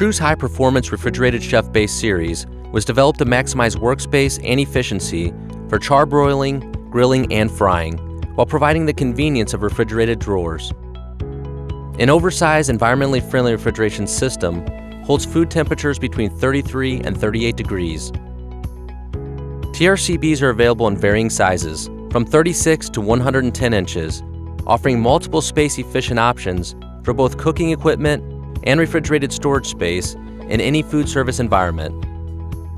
True's high-performance refrigerated chef base series was developed to maximize workspace and efficiency for charbroiling, grilling, and frying, while providing the convenience of refrigerated drawers. An oversized, environmentally friendly refrigeration system holds food temperatures between 33 and 38 degrees. TRCBs are available in varying sizes, from 36 to 110 inches, offering multiple space-efficient options for both cooking equipment and refrigerated storage space in any food service environment.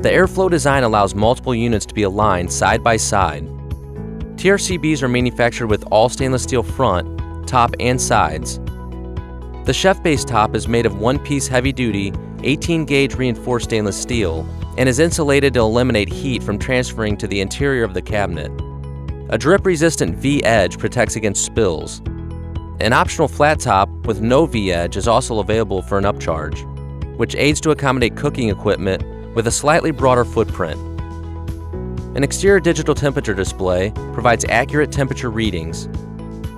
The airflow design allows multiple units to be aligned side by side. TRCBs are manufactured with all stainless steel front, top, and sides. The chef base top is made of one-piece heavy-duty 18-gauge reinforced stainless steel and is insulated to eliminate heat from transferring to the interior of the cabinet. A drip-resistant V-edge protects against spills. An optional flat top with no V-edge is also available for an upcharge, which aids to accommodate cooking equipment with a slightly broader footprint. An exterior digital temperature display provides accurate temperature readings.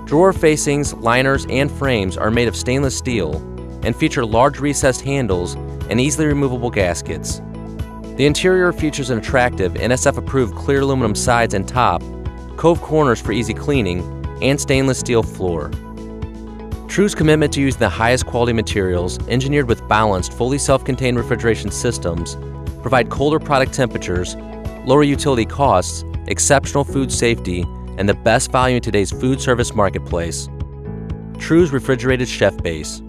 Drawer facings, liners, and frames are made of stainless steel and feature large recessed handles and easily removable gaskets. The interior features an attractive NSF-approved clear aluminum sides and top, cove corners for easy cleaning, and stainless steel floor. True's commitment to using the highest quality materials, engineered with balanced, fully self-contained refrigeration systems, provide colder product temperatures, lower utility costs, exceptional food safety, and the best value in today's food service marketplace. True's Refrigerated Chef Base.